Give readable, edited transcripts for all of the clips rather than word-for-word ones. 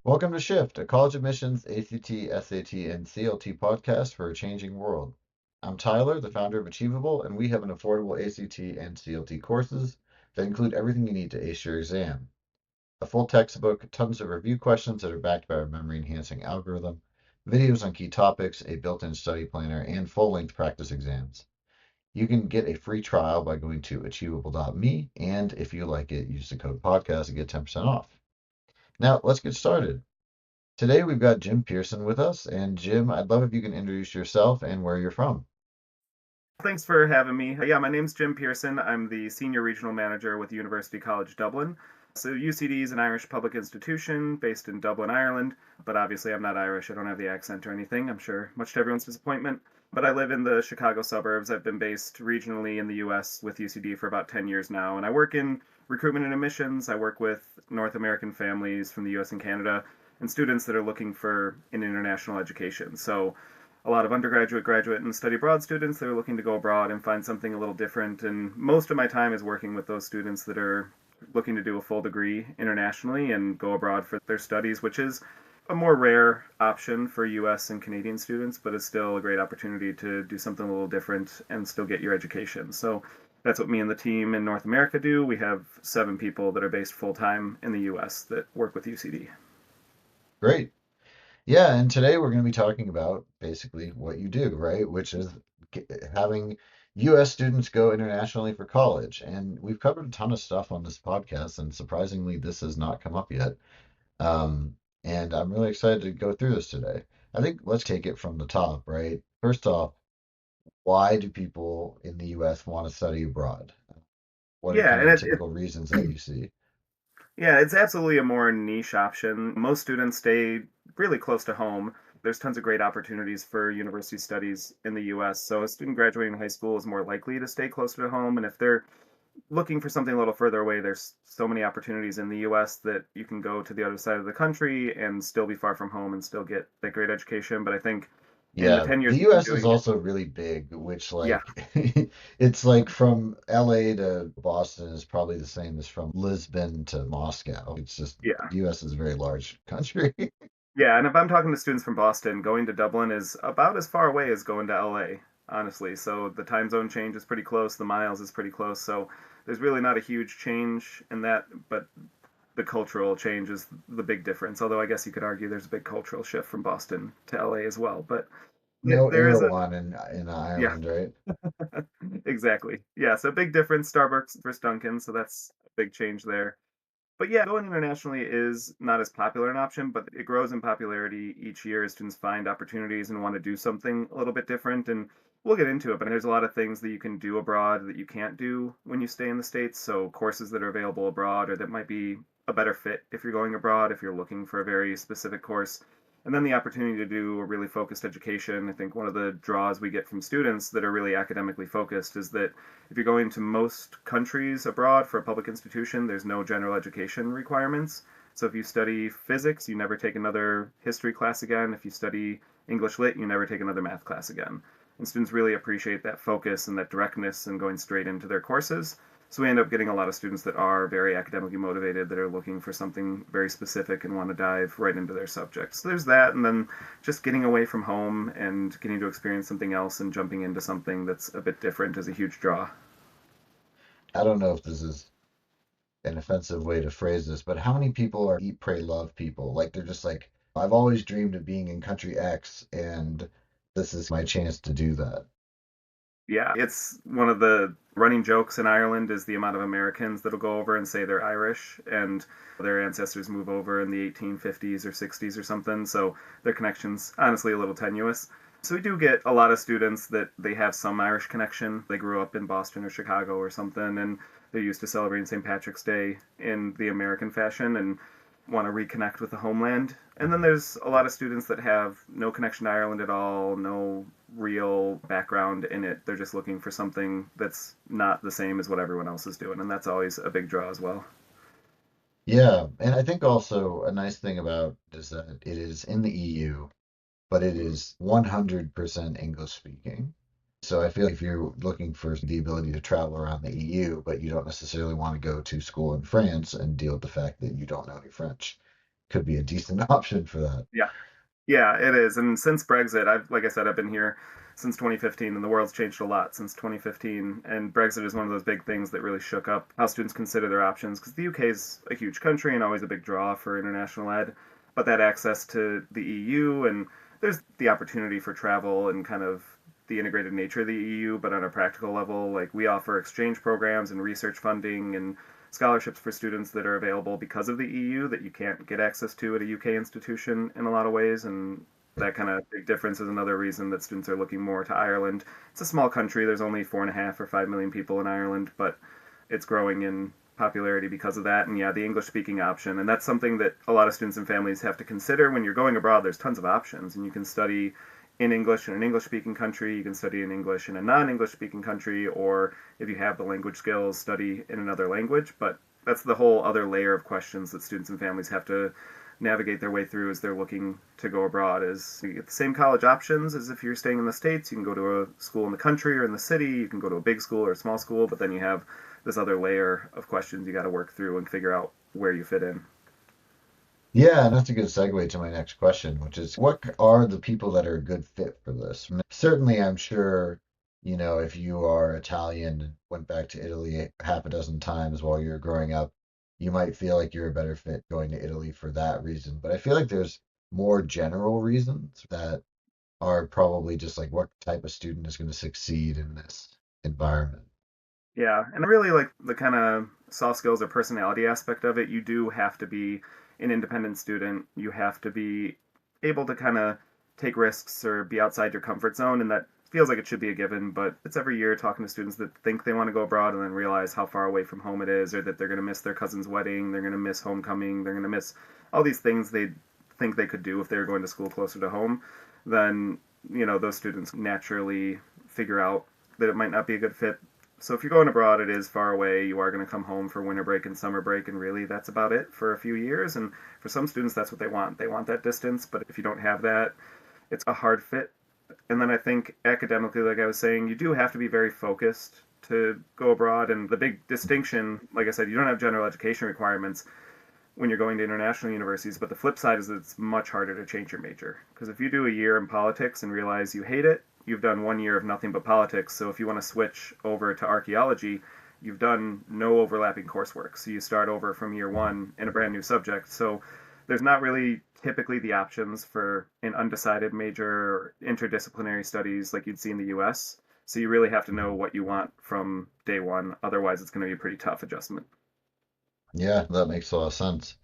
Welcome to Shift, a college admissions ACT, SAT, and CLT podcast for a changing world. I'm Tyler, the founder of Achievable, and we have an affordable ACT and CLT courses that include everything you need to ace your exam. A full textbook, tons of review questions that are backed by our memory-enhancing algorithm, videos on key topics, a built-in study planner, and full-length practice exams. You can get a free trial by going to achievable.me, and if you like it, use the code podcast to get 10% off. Now, let's get started. Today we've got Jim Pierson with us. And Jim, I'd love if you can introduce yourself and where you're from. Thanks for having me. Yeah, my name's Jim Pierson. I'm the Senior Regional Manager with University College Dublin. So UCD is an Irish public institution based in Dublin, Ireland, but obviously I'm not Irish. I don't have the accent or anything, I'm sure, much to everyone's disappointment. But I live in the Chicago suburbs. I've been based regionally in the US with UCD for about 10 years now, and I work in recruitment and admissions. I work with North American families from the US and Canada and students that are looking for an international education. So a lot of undergraduate, graduate, and study abroad students that are looking to go abroad and find something a little different. And most of my time is working with those students that are looking to do a full degree internationally and go abroad for their studies, which is a more rare option for US and Canadian students, but it's still a great opportunity to do something a little different and still get your education. So that's what me and the team in North America do. We have 7 people that are based full time in the US that work with UCD. Great. Yeah, and today we're going to be talking about basically what you do, right? Which is having US students go internationally for college. And we've covered a ton of stuff on this podcast, and surprisingly, this has not come up yet. And I'm really excited to go through this today. I think let's take it from the top, right? First off, why do people in the US want to study abroad? What are Yeah, kind and of the it, typical reasons that you see? Yeah, it's absolutely a more niche option. Most students stay really close to home. There's tons of great opportunities for university studies in the US. So a student graduating high school is more likely to stay closer to home. And if they're looking for something a little further away, there's so many opportunities in the US that you can go to the other side of the country and still be far from home and still get that great education. But I think in the Yeah, 10 years the I've been US is doing it, also really big, which yeah, like it's like from LA to Boston is probably the same as from Lisbon to Moscow. It's just yeah. the US is a very large country. Yeah, and if I'm talking to students from Boston, going to Dublin is about as far away as going to LA, honestly. So the time zone change is pretty close, the miles is pretty close. So there's really not a huge change in that, but the cultural change is the big difference. Although I guess you could argue there's a big cultural shift from Boston to LA as well. But No there Air is a, One in yeah, Ireland, right? exactly. Yeah, so big difference, Starbucks versus Dunkin', so that's a big change there. But yeah, going internationally is not as popular an option, but it grows in popularity each year as students find opportunities and want to do something a little bit different. And we'll get into it, but there's a lot of things that you can do abroad that you can't do when you stay in the States. So courses that are available abroad or that might be a better fit if you're going abroad, if you're looking for a very specific course. And then the opportunity to do a really focused education. I think one of the draws we get from students that are really academically focused is that if you're going to most countries abroad for a public institution, there's no general education requirements. So if you study physics, you never take another history class again. If you study English lit, you never take another math class again. And students really appreciate that focus and that directness and going straight into their courses. So we end up getting a lot of students that are very academically motivated, that are looking for something very specific and want to dive right into their subject. So there's that, and then just getting away from home and getting to experience something else and jumping into something that's a bit different is a huge draw. I don't know if this is an offensive way to phrase this, but how many people are eat, pray, love people? Like they're just like, I've always dreamed of being in country X, and this is my chance to do that. Yeah, it's one of the running jokes in Ireland is the amount of Americans that'll go over and say they're Irish and their ancestors move over in the 1850s or 60s or something, so their connection's honestly a little tenuous. So we do get a lot of students that they have some Irish connection. They grew up in Boston or Chicago or something, and they're used to celebrating St. Patrick's Day in the American fashion and want to reconnect with the homeland. And then there's a lot of students that have no connection to Ireland at all, no real background in it. They're just looking for something that's not the same as what everyone else is doing, and that's always a big draw as well. Yeah, and I think also a nice thing about it is that it is in the EU, but it is 100% English speaking. So I feel like if you're looking for the ability to travel around the EU, but you don't necessarily want to go to school in France and deal with the fact that you don't know any French, could be a decent option for that. Yeah. Yeah, it is. And since Brexit, like I said, I've been here since 2015, and the world's changed a lot since 2015. And Brexit is one of those big things that really shook up how students consider their options, because the UK is a huge country and always a big draw for international ed. But that access to the EU, and there's the opportunity for travel and kind of the integrated nature of the EU, but on a practical level, like we offer exchange programs and research funding and scholarships for students that are available because of the EU that you can't get access to at a UK institution in a lot of ways. And that kind of big difference is another reason that students are looking more to Ireland. It's a small country. There's only 4.5 or 5 million people in Ireland, but it's growing in popularity because of that. And yeah, the English speaking option. And that's something that a lot of students and families have to consider when you're going abroad. There's tons of options, and you can study in English in an English speaking country, you can study in English in a non English speaking country, or if you have the language skills, study in another language. But that's the whole other layer of questions that students and families have to navigate their way through as they're looking to go abroad. Is you get the same college options as if you're staying in the States. You can go to a school in the country or in the city, you can go to a big school or a small school, but then you have this other layer of questions you got to work through and figure out where you fit in. Yeah, and that's a good segue to my next question, which is what are the people that are a good fit for this? Certainly, I'm sure, if you are Italian and went back to Italy half a dozen times while you're growing up, you might feel like you're a better fit going to Italy for that reason. But I feel like there's more general reasons that are probably just like what type of student is going to succeed in this environment. Yeah, and I really like the kind of soft skills or personality aspect of it. You do have to be an independent student. You have to be able to kind of take risks or be outside your comfort zone, and that feels like it should be a given. But it's every year talking to students that think they want to go abroad and then realize how far away from home it is, or that they're going to miss their cousin's wedding, they're going to miss homecoming, they're going to miss all these things they think they could do if they were going to school closer to home. Then, those students naturally figure out that it might not be a good fit. So if you're going abroad, it is far away. You are going to come home for winter break and summer break, and really that's about it for a few years. And for some students, that's what they want. They want that distance, but if you don't have that, it's a hard fit. And then I think academically, like I was saying, you do have to be very focused to go abroad. And the big distinction, like I said, you don't have general education requirements when you're going to international universities, but the flip side is that it's much harder to change your major. Because if you do a year in politics and realize you hate it, you've done 1 year of nothing but politics. So if you want to switch over to archaeology, you've done no overlapping coursework. So you start over from year one in a brand new subject. So there's not really typically the options for an undecided major or interdisciplinary studies like you'd see in the US. So you really have to know what you want from day one. Otherwise, it's going to be a pretty tough adjustment. Yeah, that makes a lot of sense.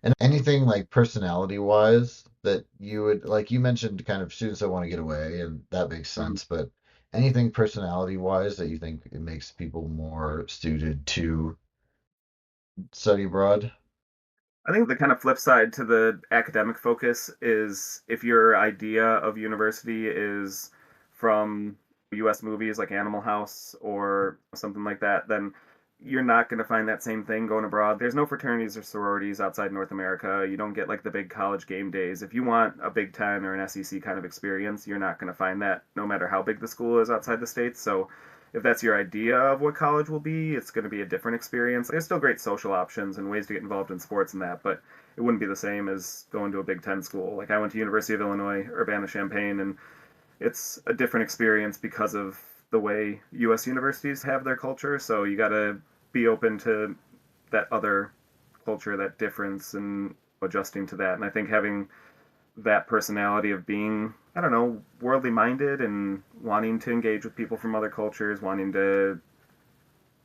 And anything like personality wise that you would like you mentioned kind of students that want to get away and that makes Mhm. sense, but anything personality wise that you think it makes people more suited to study abroad? I think the kind of flip side to the academic focus is if your idea of university is from US movies like Animal House or something like that, then you're not going to find that same thing going abroad. There's no fraternities or sororities outside North America. You don't get like the big college game days. If you want a Big Ten or an SEC kind of experience, you're not going to find that no matter how big the school is outside the States. So if that's your idea of what college will be, it's going to be a different experience. There's still great social options and ways to get involved in sports and that, but it wouldn't be the same as going to a Big Ten school. Like I went to University of Illinois, Urbana-Champaign, and it's a different experience because of the way U.S. universities have their culture. So you got to be open to that other culture, that difference, and adjusting to that. And I think having that personality of being, I don't know, worldly minded and wanting to engage with people from other cultures, wanting to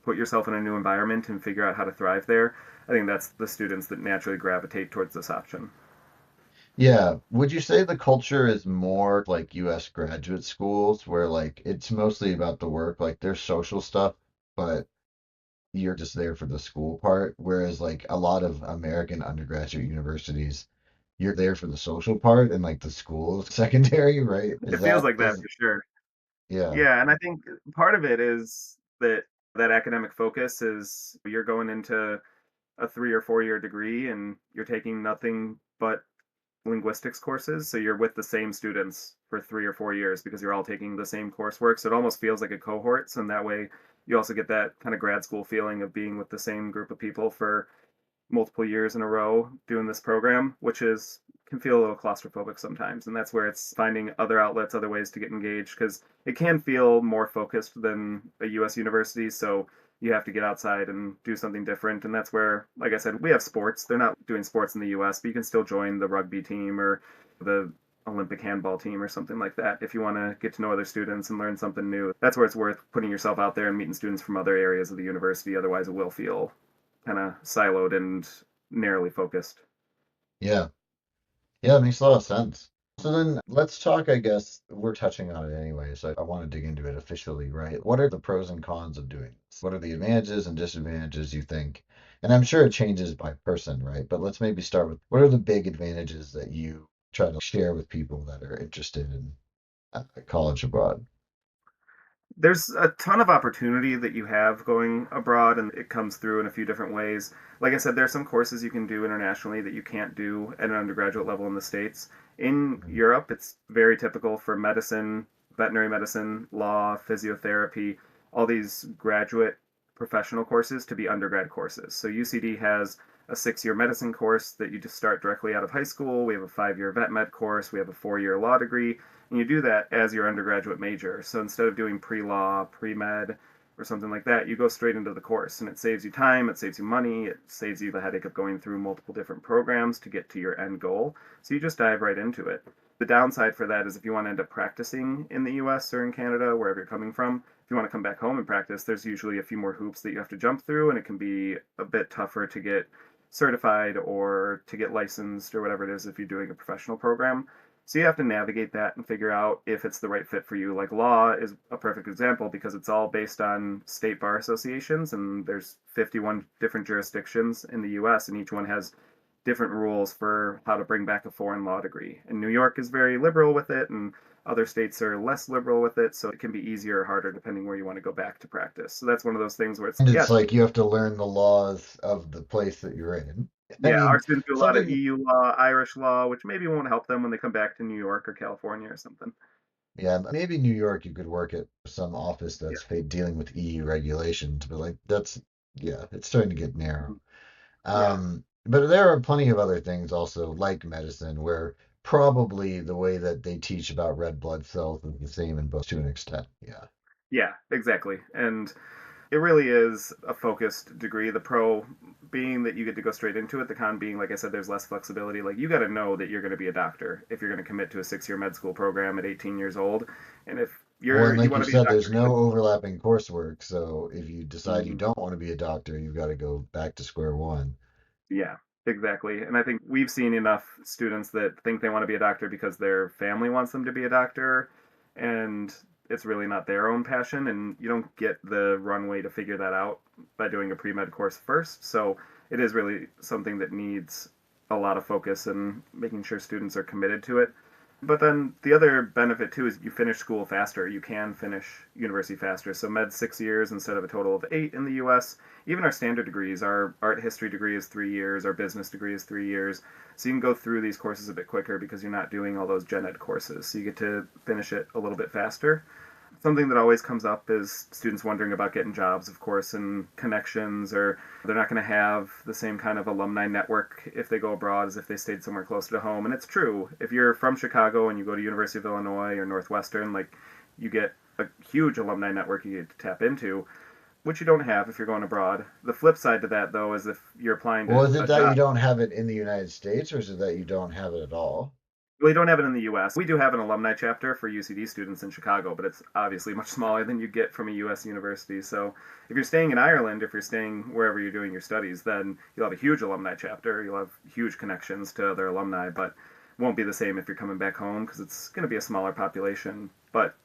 put yourself in a new environment and figure out how to thrive there. I think that's the students that naturally gravitate towards this option. Yeah, would you say the culture is more like US graduate schools where like it's mostly about the work, like there's social stuff, but you're just there for the school part, whereas like a lot of American undergraduate universities you're there for the social part and like the school is secondary, right? It Is feels that like that is for sure. yeah. Yeah, and I think part of it is that academic focus is you're going into a 3 or 4 year degree and you're taking nothing but linguistics courses. So you're with the same students for 3 or 4 years because you're all taking the same coursework. So it almost feels like a cohort. So in that way, you also get that kind of grad school feeling of being with the same group of people for multiple years in a row doing this program, which is can feel a little claustrophobic sometimes. And that's where it's finding other outlets, other ways to get engaged, because it can feel more focused than a US university. So you have to get outside and do something different. And that's where, like I said, we have sports. They're not doing sports in the US, but you can still join the rugby team or the Olympic handball team or something like that if you want to get to know other students and learn something new. That's where it's worth putting yourself out there and meeting students from other areas of the university. Otherwise, it will feel kind of siloed and narrowly focused. Yeah. Yeah, it makes a lot of sense. So then let's talk, I guess, we're touching on it anyway, so I want to dig into it officially, right? What are the pros and cons of doing this? What are the advantages and disadvantages you think? And I'm sure it changes by person, right? But let's maybe start with what are the big advantages that you try to share with people that are interested in college abroad? There's a ton of opportunity that you have going abroad, and it comes through in a few different ways. Like I said, there are some courses you can do internationally that you can't do at an undergraduate level in the States. In Mhm. Europe, it's very typical for medicine, veterinary medicine, law, physiotherapy, all these graduate professional courses to be undergrad courses. So UCD has a 6 year medicine course that you just start directly out of high school. We have a 5 year vet med course. We have a 4 year law degree, and you do that as your undergraduate major. So instead of doing pre-law, pre-med, or something like that, you go straight into the course, and it saves you time, it saves you money, it saves you the headache of going through multiple different programs to get to your end goal. So you just dive right into it. The downside for that is if you want to end up practicing in the US or in Canada, wherever you're coming from, if you want to come back home and practice, there's usually a few more hoops that you have to jump through, and it can be a bit tougher to get certified or to get licensed or whatever it is if you're doing a professional program. So you have to navigate that and figure out if it's the right fit for you. Like law is a perfect example because it's all based on state bar associations, and there's 51 different jurisdictions in the US, and each one has different rules for how to bring back a foreign law degree. And New York is very liberal with it, and other states are less liberal with it, so it can be easier or harder depending where you want to go back to practice. So that's one of those things where it's, And yeah, it's like you have to learn the laws of the place that you're in. I yeah, our mean, students do a lot of something, EU law, Irish law, which maybe won't help them when they come back to New York or California or something. yeah, maybe New York, you could work at some office Yeah. that's dealing with EU regulations, but like that's, yeah, it's starting to get narrow. Mhm. Yeah. But there are plenty of other things also, like medicine, where probably the way that they teach about red blood cells is the same in both to an extent. Yeah. Yeah, exactly. And it really is a focused degree. The pro being that you get to go straight into it, the con being, like I said, there's less flexibility. Like, you got to know that you're going to be a doctor if you're going to commit to a 6 year med school program at 18 years old. And if Well, and you like you want to be a said, doctor there's no because, overlapping coursework, so if you decide you Mhm. don't want to be a doctor, you've got to go back to square one. Yeah, exactly. And I think we've seen enough students that think they want to be a doctor because their family wants them to be a doctor, and it's really not their own passion, and you don't get the runway to figure that out by doing a pre-med course first. So it is really something that needs a lot of focus and making sure students are committed to it. But then the other benefit too is you finish school faster. You can finish university faster. So med 6 years instead of a total of 8 in the U.S. Even our standard degrees, our art history degree is 3 years, our business degree is 3 years. So you can go through these courses a bit quicker because you're not doing all those gen ed courses. So you get to finish it a little bit faster. Something that always comes up is students wondering about getting jobs, of course, and connections, or they're not going to have the same kind of alumni network if they go abroad as if they stayed somewhere closer to home. And it's true. If you're from Chicago and you go to University of Illinois or Northwestern, like, you get a huge alumni network you get to tap into, which you don't have if you're going abroad. The flip side to that, though, is if you're applying Well, to is it a that you job. don't have it in the United States, or is it that you don't have it at all? We don't have it in the U.S. We do have an alumni chapter for UCD students in Chicago, but it's obviously much smaller than you get from a U.S. university. So if you're staying in Ireland, if you're staying wherever you're doing your studies, then you'll have a huge alumni chapter. You'll have huge connections to other alumni, but it won't be the same if you're coming back home because it's going to be a smaller population. But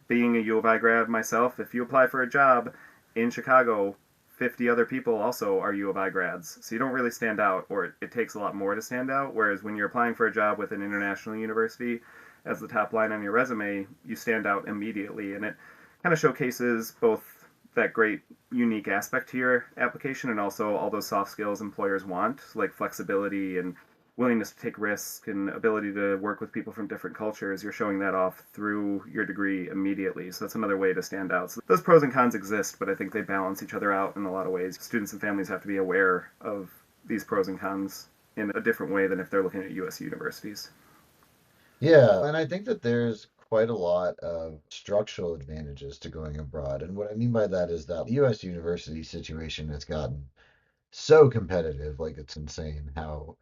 being a U of I grad myself, if you apply for a job in Chicago, 50 other people also are U of I grads. So you don't really stand out, or it takes a lot more to stand out. Whereas when you're applying for a job with an international university as the top line on your resume, you stand out immediately. And it kind of showcases both that great unique aspect to your application and also all those soft skills employers want, like flexibility and willingness to take risks and ability to work with people from different cultures. You're showing that off through your degree immediately. So that's another way to stand out. So those pros and cons exist, but I think they balance each other out in a lot of ways. Students and families have to be aware of these pros and cons in a different way than if they're looking at U.S. universities. Yeah, and I think that there's quite a lot of structural advantages to going abroad. And what I mean by that is that the US university situation has gotten so competitive, like it's insane how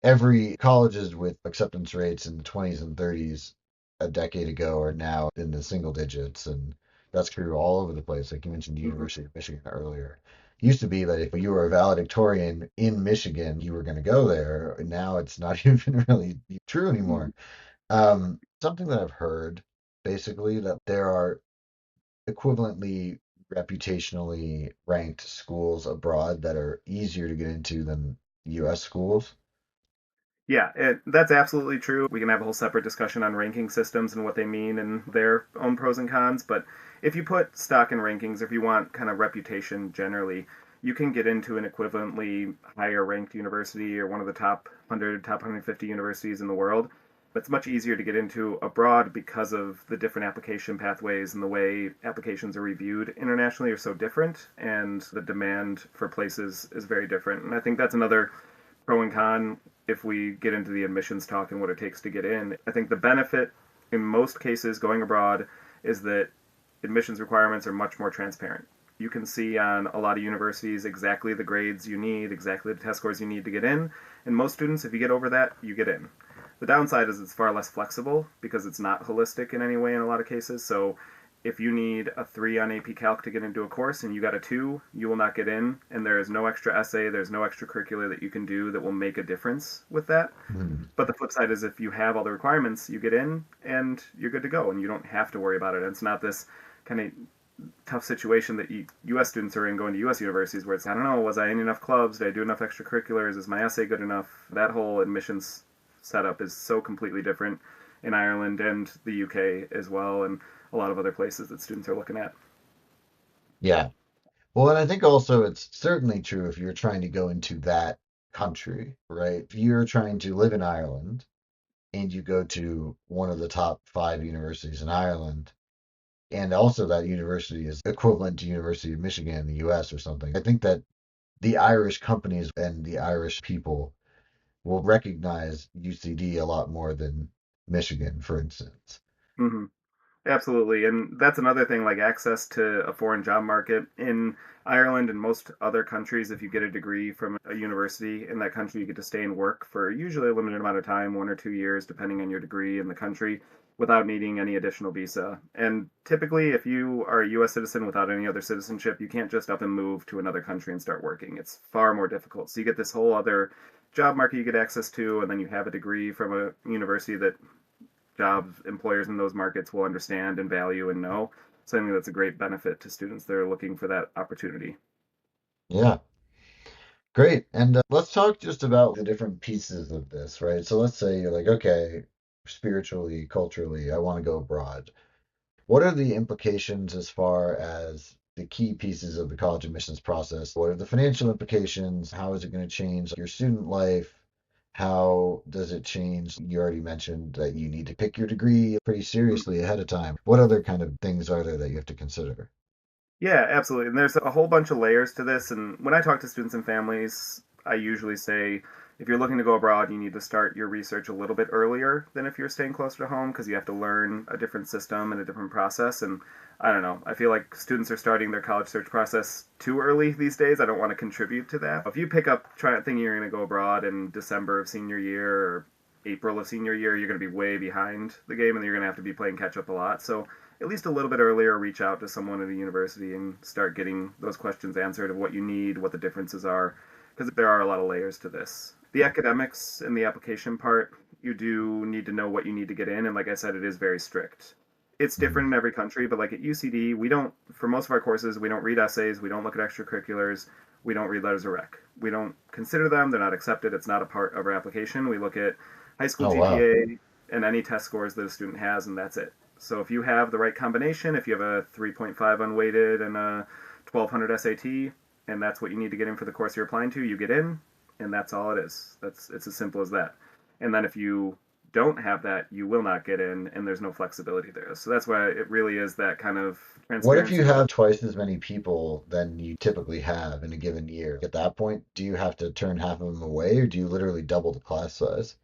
every colleges with acceptance rates in the 20s and 30s a decade ago are now in the single digits, and that's true all over the place. Like you mentioned, the Mm-hmm. University of Michigan earlier. It used to be that if you were a valedictorian in Michigan, you were going to go there. Now it's not even really true Mm-hmm. anymore. Something that I've heard basically that there are equivalently reputationally ranked schools abroad that are easier to get into than US schools. Yeah, that's absolutely true. We can have a whole separate discussion on ranking systems and what they mean and their own pros and cons. But if you put stock in rankings, if you want kind of reputation generally, you can get into an equivalently higher ranked university or one of the top 100, top 150 universities in the world. It's much easier to get into abroad because of the different application pathways and the way applications are reviewed internationally are so different, and the demand for places is very different. And I think that's another pro and con if we get into the admissions talk and what it takes to get in. I think the benefit in most cases going abroad is that admissions requirements are much more transparent. You can see on a lot of universities exactly the grades you need, exactly the test scores you need to get in. And most students, if you get over that, you get in. The downside is it's far less flexible because it's not holistic in any way in a lot of cases. So if you need a 3 on AP Calc to get into a course and you got a 2, you will not get in. And there is no extra essay, there's no extracurricular that you can do that will make a difference with that. Hmm. But the flip side is if you have all the requirements, you get in and you're good to go and you don't have to worry about it. And it's not this kind of tough situation that U.S. students are in going to U.S. universities where it's, I don't know, was I in enough clubs? Did I do enough extracurriculars? Is my essay good enough? That whole admissions setup is so completely different in Ireland and the UK as well, and a lot of other places that students are looking at. Yeah. Well, and I think also it's certainly true if you're trying to go into that country, right? If you're trying to live in Ireland and you go to one of the top five universities in Ireland, and also that university is equivalent to University of Michigan in the US or something, I think that the Irish companies and the Irish people will recognize UCD a lot more than Michigan, for instance. Mm-hmm. Absolutely. And that's another thing, like access to a foreign job market in Ireland and most other countries. If you get a degree from a university in that country, you get to stay and work for usually a limited amount of time, 1 or 2 years, depending on your degree in the country, without needing any additional visa. And typically, if you are a US citizen without any other citizenship, you can't just up and move to another country and start working. It's far more difficult. So you get this whole other job market you get access to, and then you have a degree from a university that jobs employers in those markets will understand and value and know. So I think that's a great benefit to students that are looking for that opportunity. Yeah, great. And let's talk just about the different pieces of this, right? So let's say you're like, okay, spiritually, culturally, I want to go abroad. What are the implications as far as the key pieces of the college admissions process? What are the financial implications? How is it going to change your student life? How does it change? You already mentioned that you need to pick your degree pretty seriously ahead of time. What other kind of things are there that you have to consider? Yeah, absolutely. And there's a whole bunch of layers to this. And when I talk to students and families, I usually say if you're looking to go abroad, you need to start your research a little bit earlier than if you're staying closer to home because you have to learn a different system and a different process. And I don't know, I feel like students are starting their college search process too early these days. I don't want to contribute to that. If you pick up thinking you're going to go abroad in December of senior year or April of senior year, you're going to be way behind the game and you're going to have to be playing catch up a lot. So at least a little bit earlier reach out to someone at a university and start getting those questions answered of what you need, what the differences are, because there are a lot of layers to this. The academics and the application part, you do need to know what you need to get in, and like I said, it is very strict. It's different in every country, but like at UCD, we don't, for most of our courses, we don't read essays, we don't look at extracurriculars, we don't read letters of rec. We don't consider them, they're not accepted, it's not a part of our application. We look at high school Oh, wow. GPA and any test scores that a student has, and that's it. So if you have the right combination, if you have a 3.5 unweighted and a 1200 SAT, and that's what you need to get in for the course you're applying to, you get in, and that's all it is. It's as simple as that. And then if you don't have that, you will not get in, and there's no flexibility there. So that's why it really is that kind of What if transparency you and have twice as many people than you typically have in a given year? At that point, do you have to turn half of them away, or do you literally double the class size?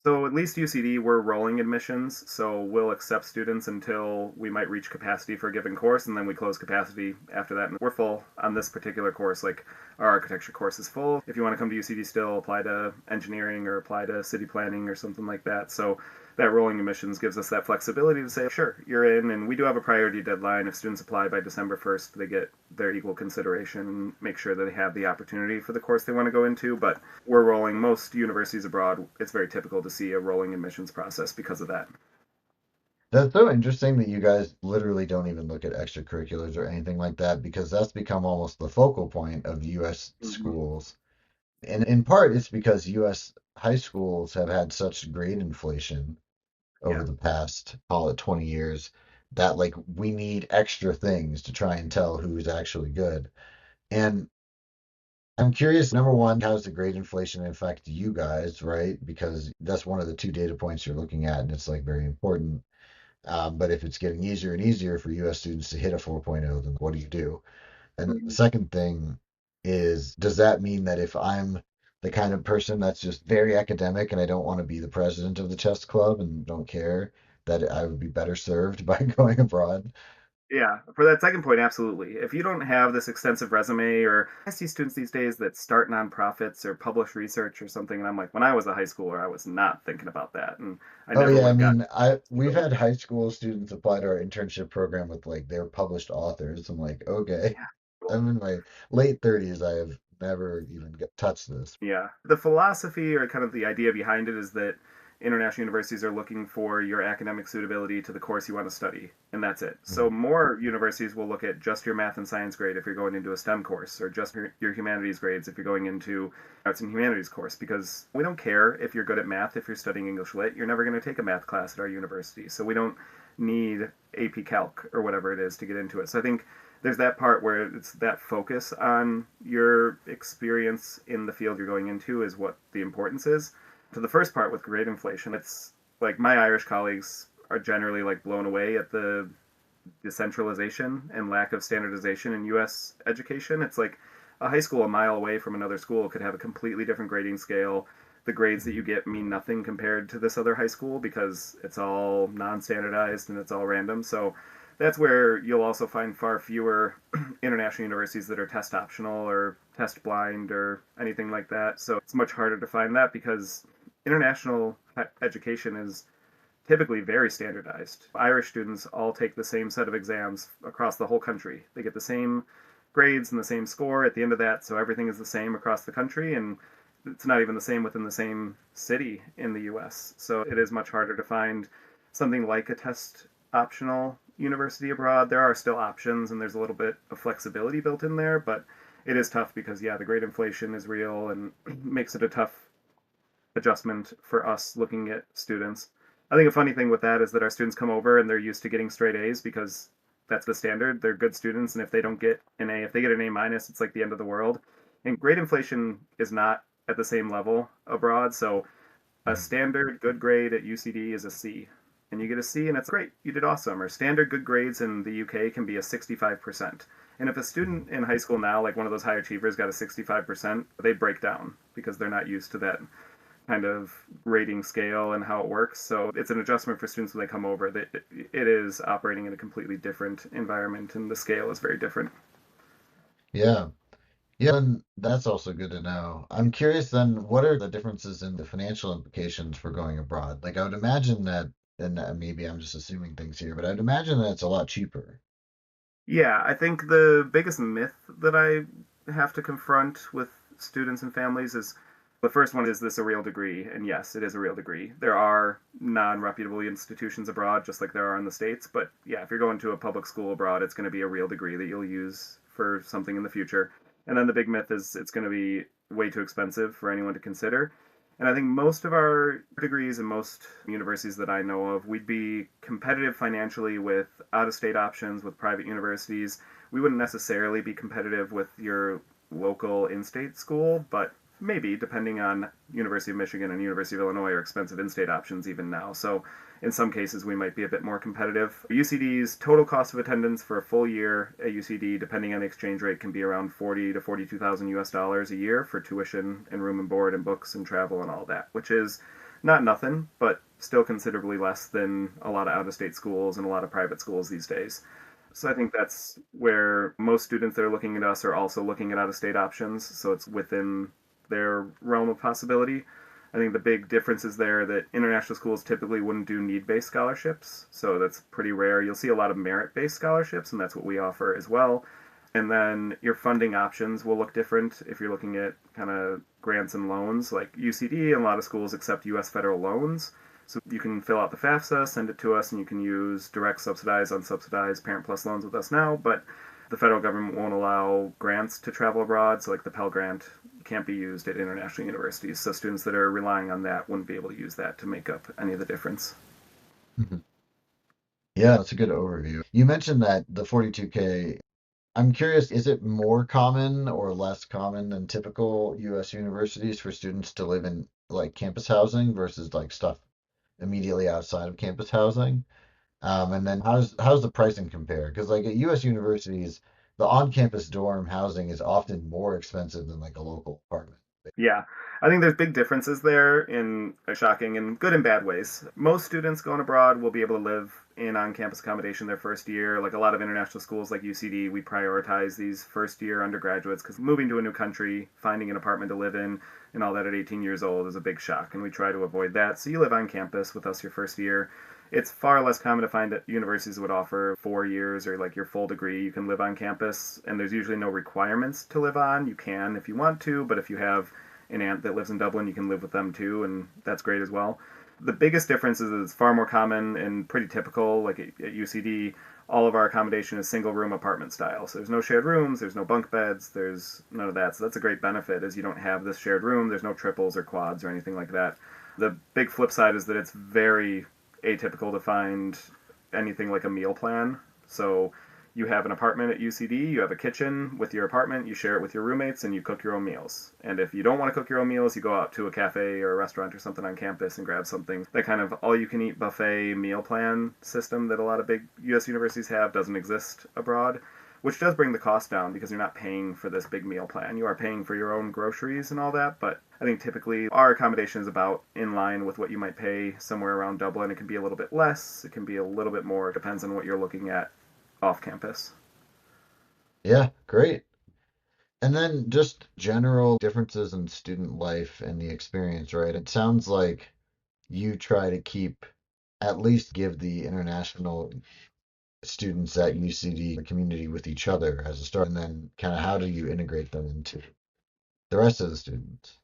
So at least UCD, we're rolling admissions, so we'll accept students until we might reach capacity for a given course, and then we close capacity after that. And we're full on this particular course. Like our architecture course is full. If you want to come to UCD still, apply to engineering or apply to city planning or something like that. So that rolling admissions gives us that flexibility to say, sure, you're in. And we do have a priority deadline. If students apply by December 1st, they get their equal consideration and make sure that they have the opportunity for the course they want to go into. But we're rolling most universities abroad. It's very typical to see a rolling admissions process because of that. That's so interesting that you guys literally don't even look at extracurriculars or anything like that because that's become almost the focal point of US Mm-hmm. schools. And in part, it's because US high schools have had such grade inflation over Yeah. the past, call it 20 years, that like we need extra things to try and tell who's actually good. And I'm curious, number one, how does the grade inflation affect you guys, right? Because that's one of the two data points you're looking at, and it's like very important. But if it's getting easier and easier for US students to hit a 4.0, then what do you do? And the Mm-hmm. second thing is, does that mean that if I'm the kind of person that's just very academic and I don't want to be the president of the chess club and don't care, that I would be better served by going abroad? Yeah, for that second point, absolutely. If you don't have this extensive resume, or I see students these days that start nonprofits or publish research or something, and I'm like, when I was a high schooler, I was not thinking about that, and I Oh never yeah, would I have gotten mean, I to we've go had into it. high school students apply to our internship program with like their published authors. I'm like, okay, Yeah, cool. I'm in my late 30s. I have never even touched this. Yeah. The philosophy or kind of the idea behind it is that international universities are looking for your academic suitability to the course you want to study, and that's it. So Mhm. more universities will look at just your math and science grade if you're going into a STEM course, or just your humanities grades if you're going into arts and humanities course, because we don't care if you're good at math if you're studying English lit. You're never going to take a math class at our university. So we don't need AP Calc or whatever it is to get into it. So I think there's that part where it's that focus on your experience in the field you're going into is what the importance is. To the first part with grade inflation, it's like my Irish colleagues are generally like blown away at the decentralization and lack of standardization in US education. It's like a high school a mile away from another school could have a completely different grading scale. The grades that you get mean nothing compared to this other high school because it's all non-standardized and it's all random. So that's where you'll also find far fewer international universities that are test optional or test blind or anything like that. So it's much harder to find that because international education is typically very standardized. Irish students all take the same set of exams across the whole country. They get the same grades and the same score at the end of that, so everything is the same across the country, and it's not even the same within the same city in the US. So it is much harder to find something like a test optional university abroad. There are still options and there's a little bit of flexibility built in there, but it is tough because, yeah, the grade inflation is real and makes it a tough adjustment for us looking at students. I think a funny thing with that is that our students come over and they're used to getting straight A's because that's the standard. They're good students, and if they don't get an A, if they get an A minus, it's like the end of the world. And grade inflation is not at the same level abroad. So a Mhm. standard good grade at UCD is a C, and you get a C, and it's great. You did awesome. Or standard good grades in the UK can be a 65%. And if a Mhm. student in high school now, like one of those high achievers, got a 65%, they break down because they're not used to that kind of rating scale and how it works. So it's an adjustment for students when they come over. That it is operating in a completely different environment, and the scale is very different. Yeah. Yeah, and that's also good to know. I'm curious then, what are the differences in the financial implications for going abroad? Like, I would imagine that, and maybe I'm just assuming things here, but I'd imagine that it's a lot cheaper. Yeah, I think the biggest myth that I have to confront with students and families is the first one, is this a real degree? And yes, it is a real degree. There are non reputable institutions abroad, just like there are in the States. But yeah, if you're going to a public school abroad, it's going to be a real degree that you'll use for something in the future. And then the big myth is it's going to be way too expensive for anyone to consider. And I think most of our degrees and most universities that I know of, we'd be competitive financially with out of state options, with private universities. We wouldn't necessarily be competitive with your local in state school, but maybe, depending on University of Michigan and University of Illinois, are expensive in-state options even now. So in some cases, we might be a bit more competitive. UCD's total cost of attendance for a full year at UCD, depending on the exchange rate, can be around 40 to 42,000 US dollars a year for tuition and room and board and books and travel and all that, which is not nothing, but still considerably less than a lot of out-of-state schools and a lot of private schools these days. So I think that's where most students that are looking at us are also looking at out-of-state options. So it's within their realm of possibility. I think the big difference is there that international schools typically wouldn't do need-based scholarships, so that's pretty rare. You'll see a lot of merit-based scholarships, and that's what we offer as well. And then your funding options will look different if you're looking at kind of grants and loans. Like UCD and a lot of schools accept U.S. federal loans, so you can fill out the FAFSA, send it to us, and you can use direct subsidized, unsubsidized Parent Plus loans with us now. But the federal government won't allow grants to travel abroad, so like the Pell Grant can't be used at international universities. So students that are relying on that wouldn't be able to use that to make up any of the difference. Mhm. Yeah, that's a good overview. You mentioned that the 42K. I'm curious, is it more common or less common than typical US universities for students to live in like campus housing versus like stuff immediately outside of campus housing? And then how's the pricing compare? Because like at US universities, the on-campus dorm housing is often more expensive than like a local apartment. Yeah, I think there's big differences there in shocking and good and bad ways. Most students going abroad will be able to live in on-campus accommodation their first year. Like a lot of international schools like UCD, we prioritize these first-year undergraduates because moving to a new country, finding an apartment to live in, and all that at 18 years old is a big shock, and we try to avoid that. So you live on campus with us your first year. It's far less common to find that universities would offer 4 years or like your full degree. You can live on campus, and there's usually no requirements to live on. You can if you want to, but if you have an aunt that lives in Dublin, you can live with them too, and that's great as well. The biggest difference is that it's far more common and pretty typical. Like at UCD, all of our accommodation is single room apartment style. So there's no shared rooms, there's no bunk beds, there's none of that. So that's a great benefit is you don't have this shared room. There's no triples or quads or anything like that. The big flip side is that it's very atypical to find anything like a meal plan. So you have an apartment at UCD, you have a kitchen with your apartment, you share it with your roommates, and you cook your own meals. And if you don't want to cook your own meals, you go out to a cafe or a restaurant or something on campus and grab something. That kind of all-you-can-eat buffet meal plan system that a lot of big U.S. universities have doesn't exist abroad, which does bring the cost down because you're not paying for this big meal plan. You are paying for your own groceries and all that, but I think typically our accommodation is about in line with what you might pay somewhere around Dublin. It can be a little bit less, it can be a little bit more, it depends on what you're looking at off campus. Yeah, great. And then just general differences in student life and the experience, right? It sounds like you try to keep at least give the international students at UCD community with each other as a start, and then kind of how do you integrate them into the rest of the students?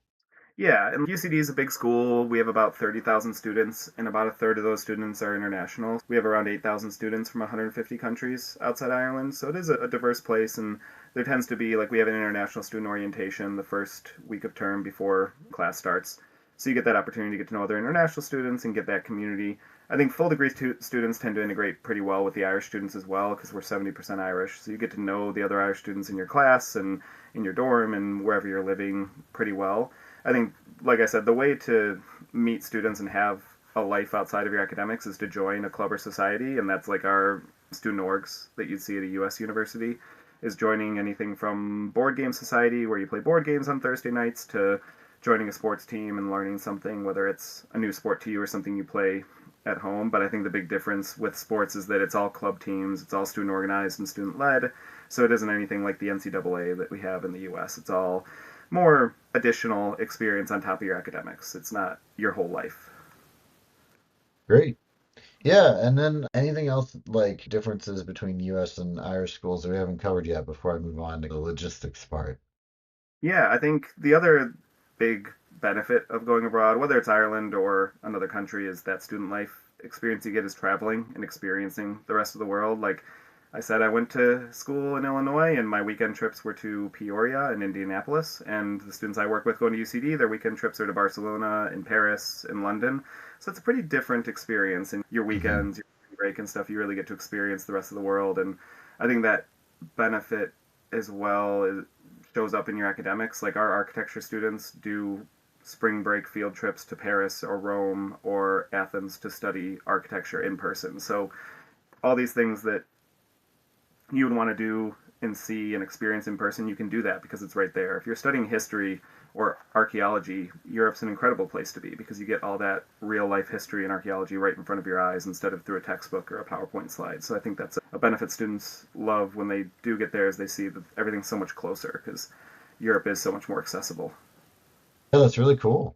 Yeah, and UCD is a big school. We have about 30,000 students, and about a third of those students are international. We have around 8,000 students from 150 countries outside Ireland, so it is a diverse place, and there tends to be, like, we have an international student orientation the first week of term before class starts. So you get that opportunity to get to know other international students and get that community. I think full degree students tend to integrate pretty well with the Irish students as well because we're 70% Irish. So you get to know the other Irish students in your class and in your dorm and wherever you're living pretty well. I think, like I said, the way to meet students and have a life outside of your academics is to join a club or society, and that's like our student orgs that you'd see at a U.S. university. Is joining anything from board game society where you play board games on Thursday nights to joining a sports team and learning something, whether it's a new sport to you or something you play at home. But I think the big difference with sports is that it's all club teams, it's all student organized and student led, so it isn't anything like the NCAA that we have in the U.S. It's all more additional experience on top of your academics. It's not your whole life. Great. Yeah, and then anything else like differences between US and Irish schools that we haven't covered yet before I move on to the logistics part? Yeah, I think the other big benefit of going abroad, whether it's Ireland or another country, is that student life experience you get is traveling and experiencing the rest of the world. Like I said, I went to school in Illinois, and my weekend trips were to Peoria and Indianapolis. And the students I work with going to UCD, their weekend trips are to Barcelona and Paris and London. So it's a pretty different experience. And your Hmm. weekends, your break and stuff, you really get to experience the rest of the world. And I think that benefit as well is shows up in your academics. Like our architecture students do spring break field trips to Paris or Rome or Athens to study architecture in person. So all these things that you would want to do and see and experience in person, you can do that because it's right there. If you're studying history or archaeology, Europe's an incredible place to be because you get all that real life history and archaeology right in front of your eyes instead of through a textbook or a PowerPoint slide. So I think that's a benefit students love when they do get there, is they see that everything's so much closer because Europe is so much more accessible. Yeah, that's really cool.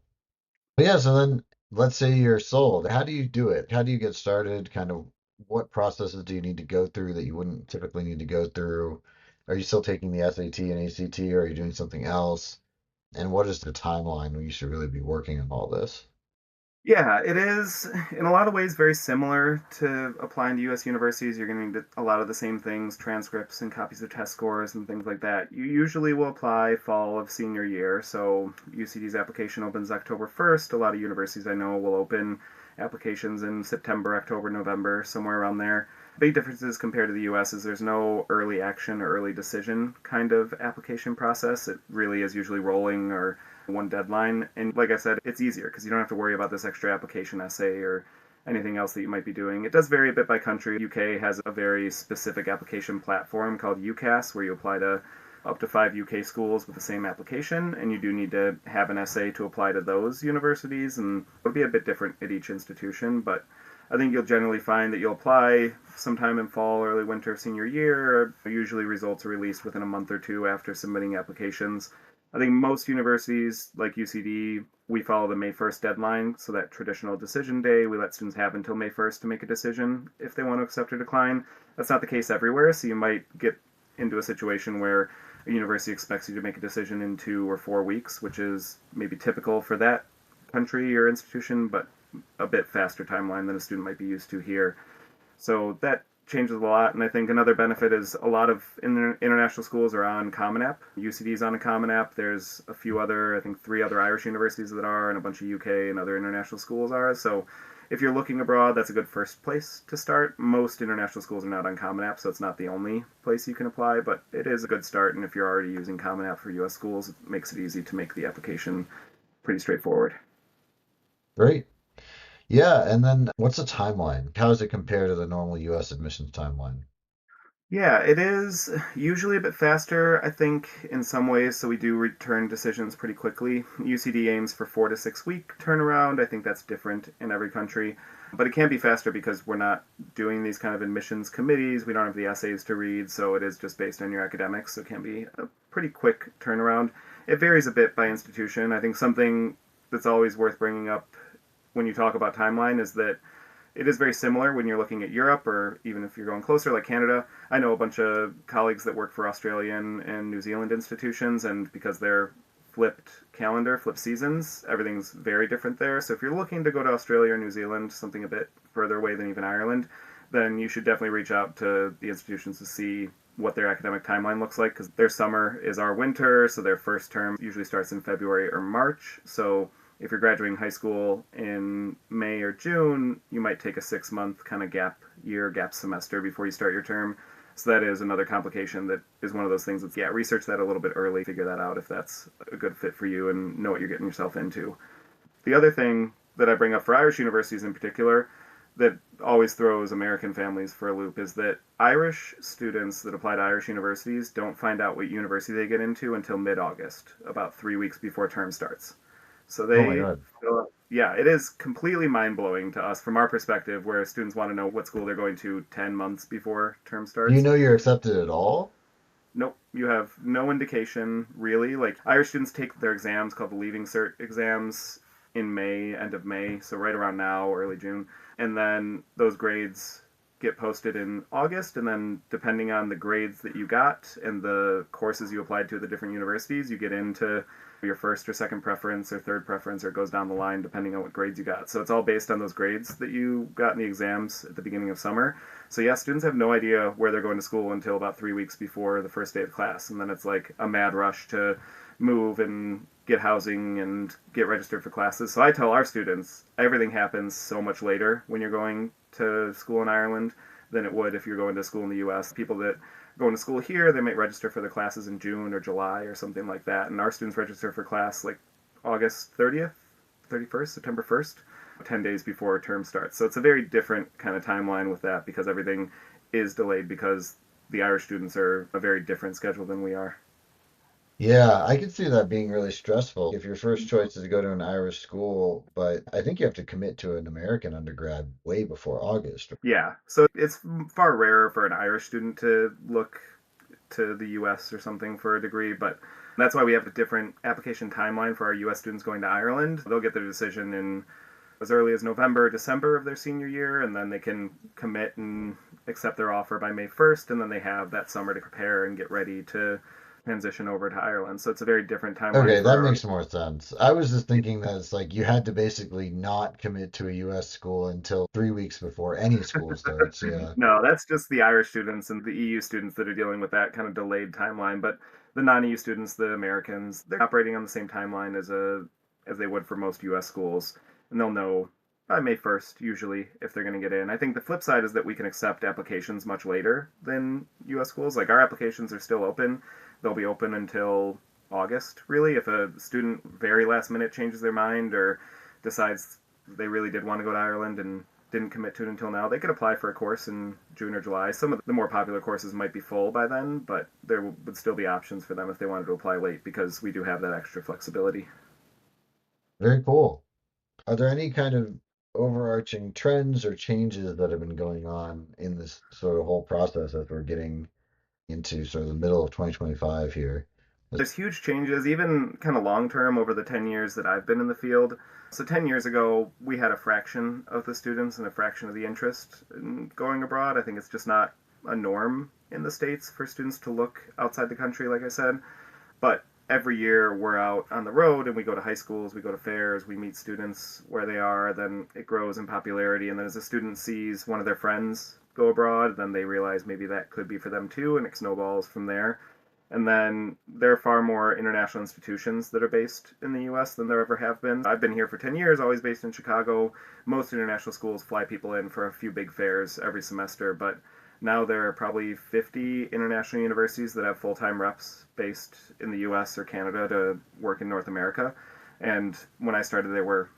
But yeah, so then let's say you're sold. How do you do it? How do you get started? Kind of what processes do you need to go through that you wouldn't typically need to go through? Are you still taking the SAT and ACT, or are you doing something else? And what is the timeline when you should really be working on all this? Yeah, it is in a lot of ways very similar to applying to U.S. universities. You're going to need a lot of the same things, transcripts and copies of test scores and things like that. You usually will apply fall of senior year. So UCD's application opens October 1st. A lot of universities I know will open applications in September, October, November, somewhere around there. Big differences compared to the US is there's no early action or early decision kind of application process. It really is usually rolling or one deadline. And like I said, it's easier because you don't have to worry about this extra application essay or anything else that you might be doing. It does vary a bit by country. UK has a very specific application platform called UCAS where you apply to up to 5 UK schools with the same application, and you do need to have an essay to apply to those universities, and it'll be a bit different at each institution, but I think you'll generally find that you'll apply sometime in fall, early winter of senior year. Usually results are released within a month or two after submitting applications. I think most universities, like UCD, we follow the May 1st deadline, so that traditional decision day, we let students have until May 1st to make a decision if they want to accept or decline. That's not the case everywhere, so you might get into a situation where a university expects you to make a decision in 2 or 4 weeks, which is maybe typical for that country or institution, but a bit faster timeline than a student might be used to here. So that changes a lot, and I think another benefit is a lot of international schools are on Common App. UCD is on a Common App. There's a few other, I think 3 other Irish universities that are, and a bunch of UK and other international schools are. So if you're looking abroad, that's a good first place to start. Most international schools are not on Common App, so it's not the only place you can apply, but it is a good start. And if you're already using Common App for US schools, it makes it easy to make the application pretty straightforward. Great. Yeah, and then what's the timeline? How does it compare to the normal US admissions timeline? Yeah, it is usually a bit faster, I think, in some ways. So we do return decisions pretty quickly. UCD aims for 4 to 6 week turnaround. I think that's different in every country. But it can be faster because we're not doing these kind of admissions committees. We don't have the essays to read, so it is just based on your academics. So it can be a pretty quick turnaround. It varies a bit by institution. I think something that's always worth bringing up when you talk about timeline is that it is very similar when you're looking at Europe or even if you're going closer, like Canada. I know a bunch of colleagues that work for Australian and New Zealand institutions, and because they're flipped calendar, flipped seasons, everything's very different there. So if you're looking to go to Australia or New Zealand, something a bit further away than even Ireland, then you should definitely reach out to the institutions to see what their academic timeline looks like because their summer is our winter, so their first term usually starts in February or March. So if you're graduating high school in May or June, you might take a 6 month kind of gap year, gap semester before you start your term. So that is another complication that is one of those things that's, yeah, research that a little bit early, figure that out if that's a good fit for you and know what you're getting yourself into. The other thing that I bring up for Irish universities in particular that always throws American families for a loop is that Irish students that apply to Irish universities don't find out what university they get into until mid-August, about 3 weeks before term starts. So Oh my they, God. yeah, it is completely mind blowing to us from our perspective, where students want to know what school they're going to 10 months before term Do you starts. know you're accepted at all? Nope, you have no indication really. Like Irish students take their exams called the Leaving Cert exams in May, end of May, so right around now, early June, and then those grades get posted in August, and then depending on the grades that you got and the courses you applied to at the different universities, you get into your first or second preference or third preference, or it goes down the line depending on what grades you got. So it's all based on those grades that you got in the exams at the beginning of summer. So yeah, students have no idea where they're going to school until about 3 weeks before the first day of class, and then it's like a mad rush to move and get housing and get registered for classes. So I tell our students everything happens so much later when you're going to school in Ireland than it would if you're going to school in the US. People that going to school here, they might register for their classes in June or July or something like that. And our students register for class like August 30th, 31st, September 1st, 10 days before term starts. So it's a very different kind of timeline with that because everything is delayed because the Irish students are a very different schedule than we are. Yeah, I could see that being really stressful if your first choice is to go to an Irish school, but I think you have to commit to an American undergrad way before August. Yeah, so it's far rarer for an Irish student to look to the US or something for a degree, but that's why we have a different application timeline for our US students going to Ireland. They'll get their decision in as early as November, December of their senior year, and then they can commit and accept their offer by May 1st, and then they have that summer to prepare and get ready to transition over to Ireland. So it's a very different timeline Okay, that for makes more sense. I was just thinking that it's like you had to basically not commit to a US school until 3 weeks before any school starts. Yeah. no, that's just the Irish students and the EU students that are dealing with that kind of delayed timeline. But the non-EU students, the Americans, they're operating on the same timeline as they would for most US schools, and they'll know by May 1st usually if they're going to get in. I think the flip side is that we can accept applications much later than US schools. Like our applications are still open. They'll be open until August, really. If a student very last minute changes their mind or decides they really did want to go to Ireland and didn't commit to it until now, they could apply for a course in June or July. Some of the more popular courses might be full by then, but there would still be options for them if they wanted to apply late because we do have that extra flexibility. Very cool. Are there any kind of overarching trends or changes that have been going on in this sort of whole process as we're getting into sort of the middle of 2025 here? There's huge changes, even kind of long term over the 10 years that I've been in the field. So 10 years ago, we had a fraction of the students and a fraction of the interest in going abroad. I think it's just not a norm in the States for students to look outside the country, like I said. But every year we're out on the road and we go to high schools, we go to fairs, we meet students where they are, then it grows in popularity. And then as a student sees one of their friends go abroad, then they realize maybe that could be for them too, and it snowballs from there. And then there are far more international institutions that are based in the US than there ever have been. I've been here for 10 years, always based in Chicago. Most international schools fly people in for a few big fairs every semester, but now there are probably 50 international universities that have full-time reps based in the US or Canada to work in North America. And when I started, there were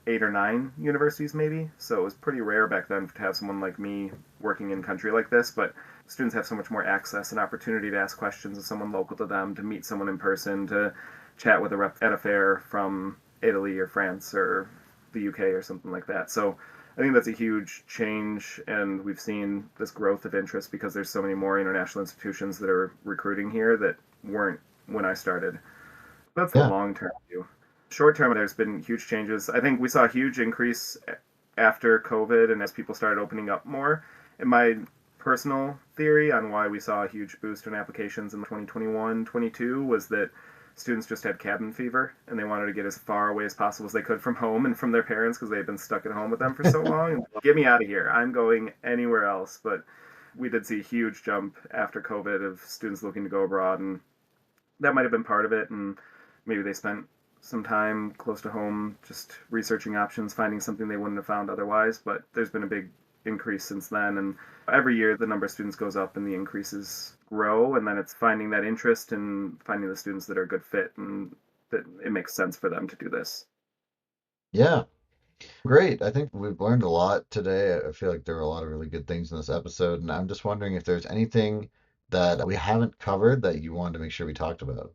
8 or 9 universities maybe. So it was pretty rare back then to have someone like me working in country like this. But students have so much more access and opportunity to ask questions of someone local to them, to meet someone in person, to chat with a rep at a fair from Italy or France or the UK or something like that. So I think that's a huge change, and we've seen this growth of interest because there's so many more international institutions that are recruiting here that weren't when I started. That's the Yeah. long term view. Short term, there's been huge changes. I think we saw a huge increase after COVID and as people started opening up more. In my personal theory on why we saw a huge boost in applications in 2021, 22 was that students just had cabin fever and they wanted to get as far away as possible as they could from home and from their parents because they had been stuck at home with them for so long. And, get me out of here. I'm going anywhere else. But we did see a huge jump after COVID of students looking to go abroad, and that might have been part of it. And maybe they spent some time close to home just researching options, finding something they wouldn't have found otherwise. But there's been a big increase since then, and every year the number of students goes up and the increases grow, and then it's finding that interest and finding the students that are a good fit and that it makes sense for them to do this. Yeah. Great. I think we've learned a lot today. I feel like there were a lot of really good things in this episode, and I'm just wondering if there's anything that we haven't covered that you wanted to make sure we talked about.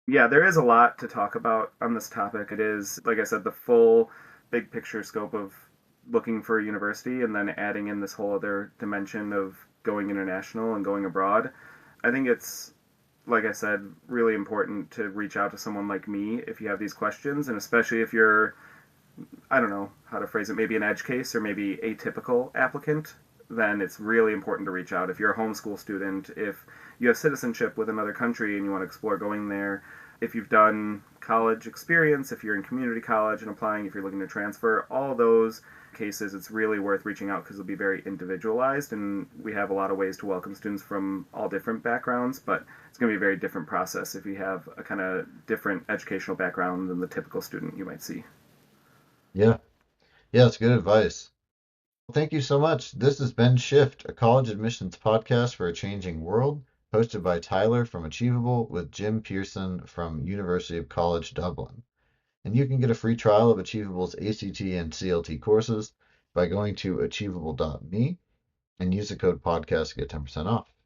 Yeah, there is a lot to talk about on this topic. It is, like I said, the full big picture scope of looking for a university and then adding in this whole other dimension of going international and going abroad. I think it's, like I said, really important to reach out to someone like me if you have these questions, and especially if you're, I don't know how to phrase it, maybe an edge case or maybe atypical applicant, then it's really important to reach out. If you're a homeschool student, if you have citizenship with another country and you want to explore going there, if you've done college experience, if you're in community college and applying, if you're looking to transfer, all those cases, it's really worth reaching out because it'll be very individualized. And we have a lot of ways to welcome students from all different backgrounds, but it's going to be a very different process if you have a kind of different educational background than the typical student you might see. Yeah. Yeah, it's good advice. Thank you so much. This has been Shift, a college admissions podcast for a changing world, hosted by Tyler from Achievable with Jim Pierson from University College Dublin. And you can get a free trial of Achievable's ACT and CLT courses by going to achievable.me and use the code podcast to get 10% off.